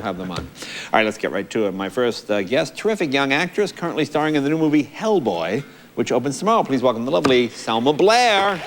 have them on. All right, let's get right to it. My first guest, terrific young actress, currently starring in the new movie Hellboy, which opens tomorrow. Please welcome the lovely Selma Blair.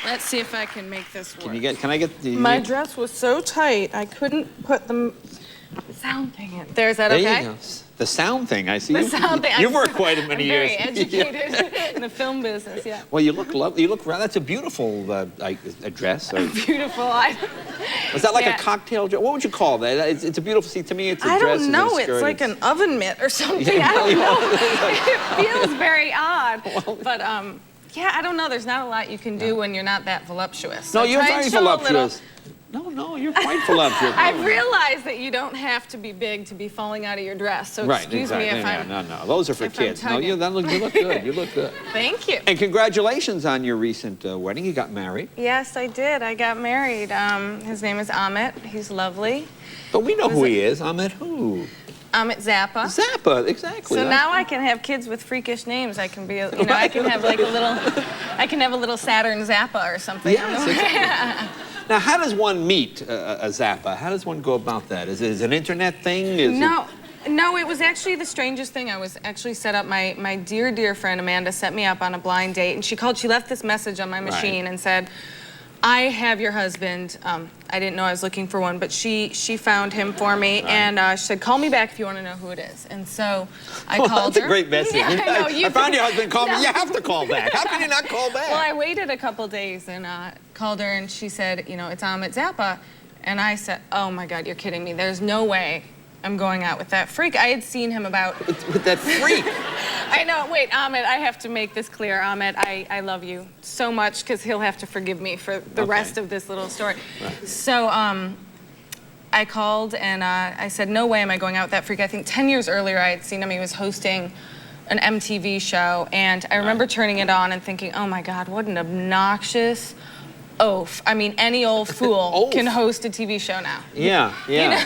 Let's see if I can make this work. Can I get the... My dress was so tight, I couldn't put the sound thing in. Is that okay? There you go. The sound thing, I see. The sound thing. You've worked quite many years. I'm very educated in the film business, yeah. Well, you look lovely. You look, that's a beautiful dress. Or... Beautiful. Was that like a cocktail dress? What would you call that? It's a beautiful, see, to me it's a dress. I don't know, it's like an oven mitt or something. I don't know. It feels very odd. Well, but, yeah, I don't know. There's not a lot you can do when you're not that voluptuous. So no, you're very voluptuous. No, you're quite voluptuous. I've realized that you don't have to be big to be falling out of your dress. So excuse me if I'm... No. Those are for kids. No, you look good. You look good. Thank you. And congratulations on your recent wedding. You got married. Yes, I did. I got married. His name is Amit. He's lovely. But we know who he is. Amit who? Amit Zappa. Zappa, exactly. So now I can have kids with freakish names. I can be, you know, I can have like a little Saturn Zappa or something. Yes, exactly. Now, how does one meet a Zappa? How does one go about that? Is it an internet thing? No, it was actually the strangest thing. I was actually set up, my dear friend Amanda set me up on a blind date, and she left this message on my machine and said, I have your husband. I didn't know I was looking for one, but she found him for me, and she said, call me back if you want to know who it is. And so I called her. That's a great message. Yeah, I know, I found your husband, call me. You have to call back. How can you not call back? Well, I waited a couple days and called her, and she said, you know, it's Amit Zappa. And I said, oh my God, you're kidding me. There's no way I'm going out with that freak. I had seen him about... With that freak? I know. Wait, Amit, I have to make this clear. Amit, I love you so much because he'll have to forgive me for the rest of this little story. Right. So I called and I said, no way am I going out with that freak. I think 10 years earlier I had seen him. He was hosting an MTV show, and I remember turning it on and thinking, oh my God, what an obnoxious oaf. I mean, any old fool can host a TV show now. Yeah. You know?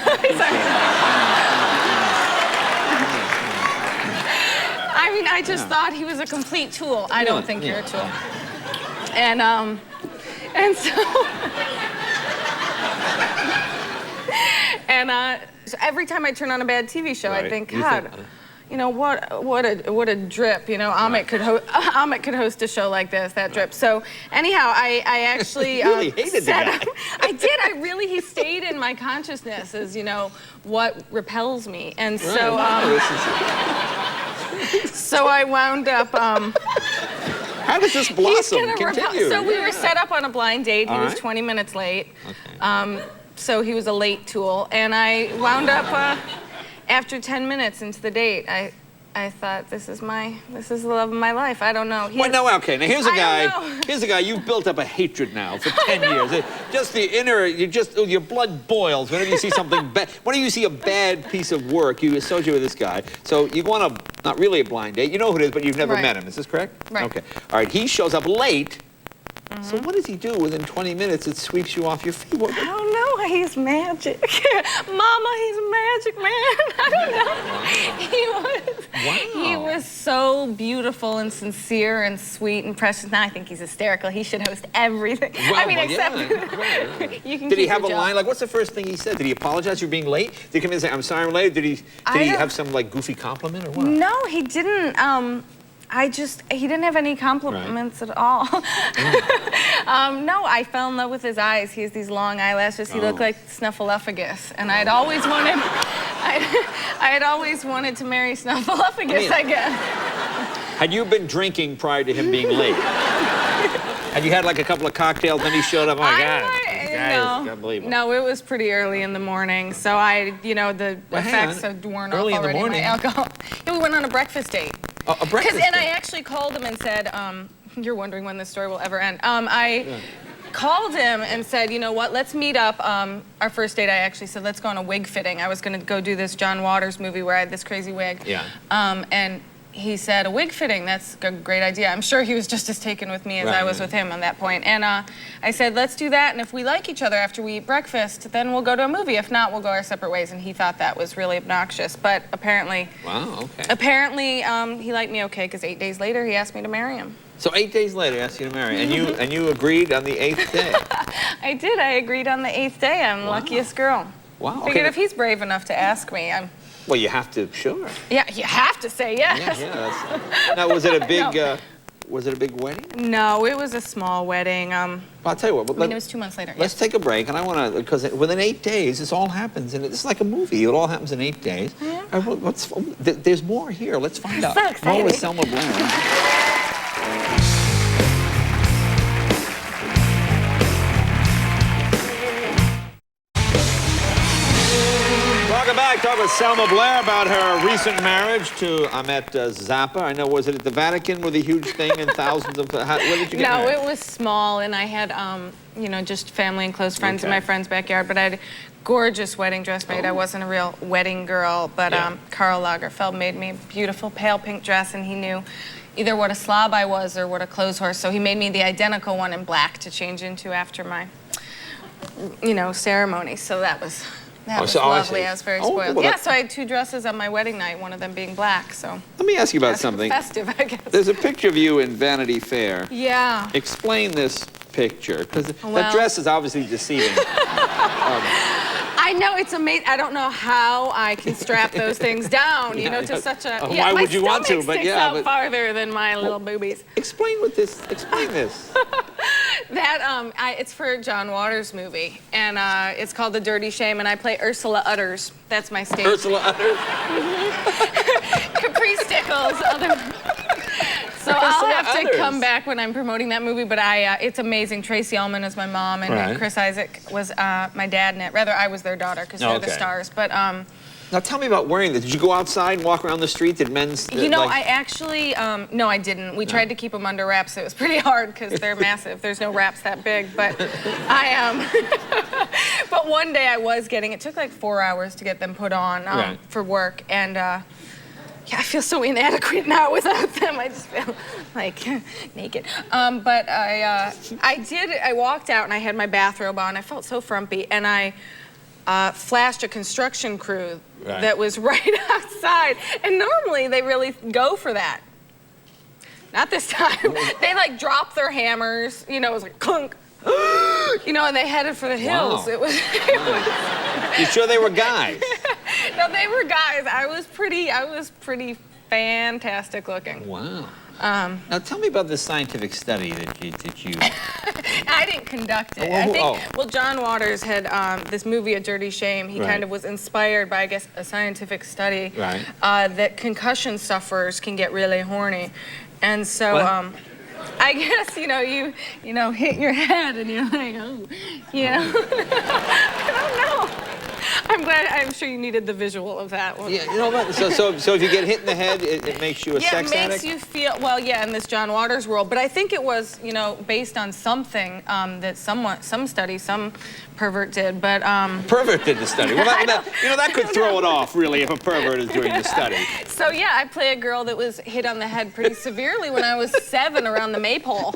I mean, I just thought he was a complete tool. I don't think you're a tool. And so every time I turn on a bad TV show, I think, God, you know, what a drip. You know, Amit could host a show like this, that drip. So anyhow, I actually you really hated the guy. I did. He stayed in my consciousness as, you know, what repels me. And so so I wound up how does this blossom? Continue. So we were set up on a blind date. He was 20 minutes late. Okay. So he was a late tool, and I wound up after 10 minutes into the date, I thought, this is the love of my life. I don't know. Well, no, okay. Now here's a guy you've built up a hatred now for 10 years. Just the inner, your blood boils whenever you see something bad. Whenever you see a bad piece of work, you associate with this guy. So you go on not really a blind date. You know who it is, but you've never met him. Is this correct? Right. Okay. All right. He shows up late. So what does he do within 20 minutes? It sweeps you off your feet. I don't know. He's magic. Mama, he's a magic man. I don't know. He was so beautiful and sincere and sweet and precious. Now I think he's hysterical. He should host everything. Well, I mean, except you can. Did he have a line? Like, what's the first thing he said? Did he apologize for being late? Did he come in and say, I'm sorry I'm late? Did he have some like goofy compliment or what? No, he didn't. He didn't have any compliments at all. No, I fell in love with his eyes. He has these long eyelashes. He looked like Snuffleupagus, and I'd always wanted to marry Snuffleupagus, I guess. Had you been drinking prior to him being late? Had you had like a couple of cocktails, then he showed up? Oh my God. No, it was pretty early in the morning, so the effects had worn off already. My alcohol. Yeah, we went on a breakfast date. A breakfast date? And I actually called him and said, you're wondering when this story will ever end. I called him and said, you know what, let's meet up. Our first date, I actually said, let's go on a wig fitting. I was going to go do this John Waters movie where I had this crazy wig. Yeah. And he said, a wig fitting, that's a great idea. I'm sure he was just as taken with me as I was with him on that point. And I said, let's do that, and if we like each other after we eat breakfast, then we'll go to a movie. If not, we'll go our separate ways. And he thought that was really obnoxious, but apparently... Wow, okay. Apparently, he liked me okay, because 8 days later, he asked me to marry him. So 8 days later, he asked you to marry, and you agreed on the 8th day. I did. I agreed on the 8th day. I'm the luckiest girl. Wow. Okay. Figured if he's brave enough to ask me, I'm... Well, you have to, sure. Yeah, you have to say yes. Yeah. Now, was it a big, was it a big wedding? No, it was a small wedding. Well, I'll tell you what. I mean, it was 2 months later. Let's take a break, and I want to, because within 8 days, this all happens, and it's like a movie. It all happens in 8 days. Yeah. There's more here. Let's find out. So exciting. More with Selma Blair. Welcome back. Talk with Selma Blair about her recent marriage to Ahmet Zappa. I know, was it at the Vatican with a huge thing and thousands of... where did you get married? No, it was small, and I had, you know, just family and close friends in my friend's backyard, but I had a gorgeous wedding dress made. I wasn't a real wedding girl, but Karl Lagerfeld made me a beautiful pale pink dress, and he knew either what a slob I was or what a clothes horse, so he made me the identical one in black to change into after my, you know, ceremony, so that was... That was lovely. I was very spoiled. Well, yeah, so I had 2 dresses on my wedding night, one of them being black, so... Let me ask you about something. Festive, I guess. There's a picture of you in Vanity Fair. Yeah. Explain this picture, because that dress is obviously deceiving. I know, it's amazing. I don't know how I can strap those things down, you know, to such a... Why would you want to? But yeah, out farther than my little boobies. Explain this. That, it's for a John Waters movie, and it's called The Dirty Shame, and I play Ursula Utters. That's my stage. Ursula Utters? Capri Stickles, So I'll have to come back when I'm promoting that movie, but it's amazing. Tracy Ullman is my mom, and Chris Isaac was my dad in it. Rather, I was their daughter, because they're the stars. But now tell me about wearing this. Did you go outside and walk around the street? Did men's... You know, I actually, no, I didn't. We tried to keep them under wraps. It was pretty hard, because they're massive. There's no wraps that big, but but one day I was getting... It took like 4 hours to get them put on for work, and... yeah, I feel so inadequate now without them. I just feel like naked. But I walked out and I had my bathrobe on. I felt so frumpy, and I flashed a construction crew that was right outside. And normally they really go for that. Not this time. They like dropped their hammers. You know, it was like clunk. You know, and they headed for the hills. It was. You sure they were guys? No, they were guys. I was pretty fantastic looking. Wow. Now tell me about this scientific study that you... I didn't conduct it. I think, well, John Waters had this movie, A Dirty Shame. He kind of was inspired by, I guess, a scientific study that concussion sufferers can get really horny. And so, I guess, you know, hit your head and you're like, oh, you know. I don't know. I'm sure you needed the visual of that one. Yeah, you know what? So if you get hit in the head, it makes you a sex addict? Yeah, it makes you feel, well, yeah, in this John Waters world. But I think it was, you know, based on something that some study, some pervert did, but... Pervert did the study. Well, that could throw it off, really, if a pervert is doing the study. So, yeah, I play a girl that was hit on the head pretty severely when I was 7 around the maypole.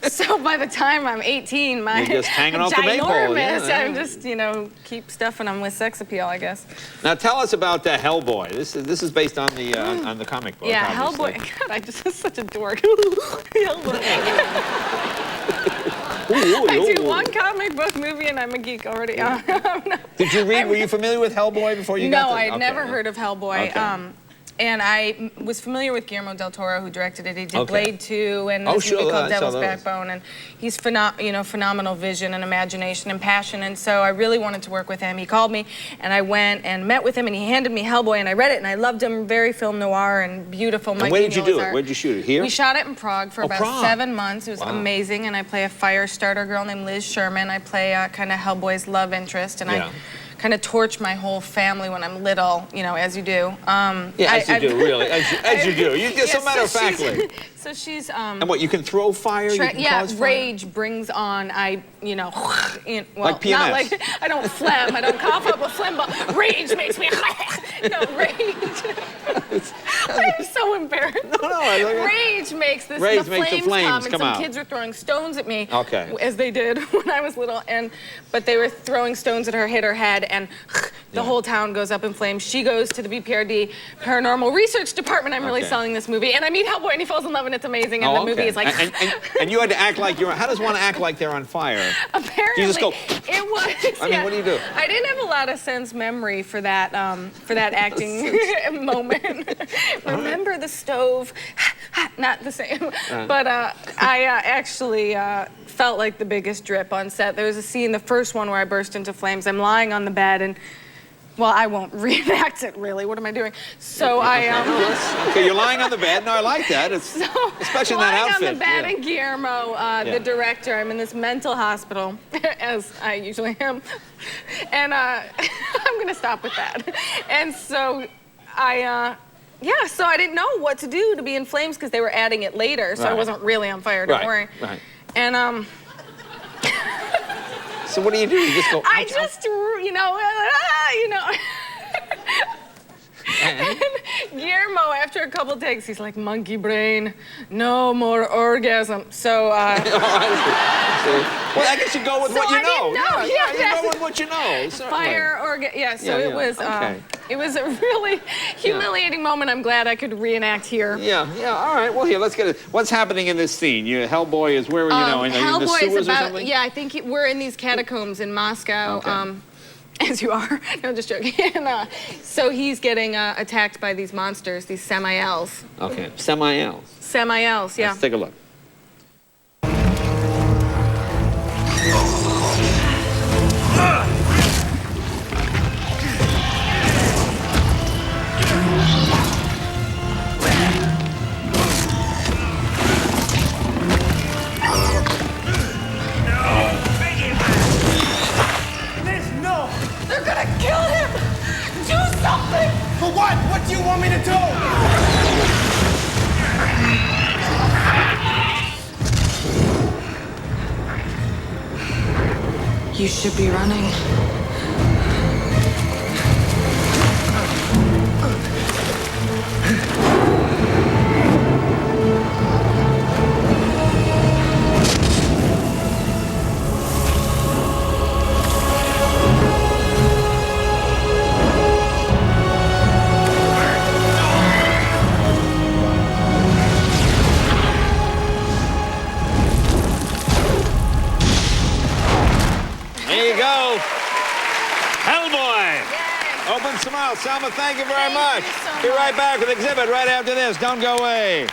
So by the time I'm 18, my... You're just hanging off the maypole. Yeah, I'm just, you know, keep stuffing them with sex appeal, I guess. Now, tell us about Hellboy. This is based on the comic book, yeah, obviously. Hellboy. God, I just was such a dork. Hellboy. I do one comic book movie and I'm a geek already. Did you read? Were you familiar with Hellboy before you got there? No, I'd never heard of Hellboy. Okay. And I was familiar with Guillermo del Toro, who directed it. He did Blade 2 and this movie called Devil's Backbone. And he's phenomenal vision and imagination and passion. And so I really wanted to work with him. He called me, and I went and met with him, and he handed me Hellboy, and I read it, and I loved him. Very film noir and beautiful. And where did you do it? Where did you shoot it? Here? We shot it in Prague for about 7 months. It was amazing. And I play a fire starter girl named Liz Sherman. I play kind of Hellboy's love interest, and I kind of torch my whole family when I'm little, you know, as you do. As you do, really, as you do. You just, matter of factly. So she's. And what, you can throw fire? You can cause fire? Rage brings on, well, like PMS. Not like, I don't phlegm, I don't cough up a phlegm, but rage makes me, no, rage. I'm so embarrassed. No. Rage makes this. Rage the makes the flames and come some out. kids were throwing stones at me. Okay. As they did when I was little, but they were throwing stones at her, hit her head, and the whole town goes up in flames. She goes to the BPRD Paranormal Research Department. I'm really selling this movie, and I meet Hellboy, and he falls in love, and it's amazing. And the movie is like. And you had to act like you're. How does one act like they're on fire? Apparently, you just go. It was. I mean, what do you do? I didn't have a lot of sense memory for that acting moment. Remember the stove? Not the same. But I actually felt like the biggest drip on set. There was a scene, the first one, where I burst into flames. I'm lying on the bed and. Well, I won't reenact it, really. What am I doing? So Okay, you're lying on the bed. No, I like that. Especially in that outfit. Lying on the bed, and Guillermo, the director, I'm in this mental hospital, as I usually am. And I'm going to stop with that. And so so I didn't know what to do to be in flames because they were adding it later, so I wasn't really on fire, don't worry. Right. And, So what do? You just go. I just, you know. And Guillermo, after a couple takes, he's like, monkey brain, no more orgasm. So, well, I guess you go with what you know. You go with what you know. Fire orgasm. Yeah, so it was. It was a really humiliating moment. I'm glad I could reenact here. Yeah. All right. Well, here, let's get it. What's happening in this scene? Hellboy is where in the sewers or something? Yeah, I think we're in these catacombs in Moscow. Okay. As you are. No, I'm just joking. And, so he's getting attacked by these monsters, these Semi-Ls. Okay, Semi-Ls. Semi-Ls, yeah. Let's take a look. For what? What do you want me to do? You should be running. There you go. Hellboy. Yay. Open some out. Selma, thank you very much. You so Be right back with Exhibit right after this. Don't go away.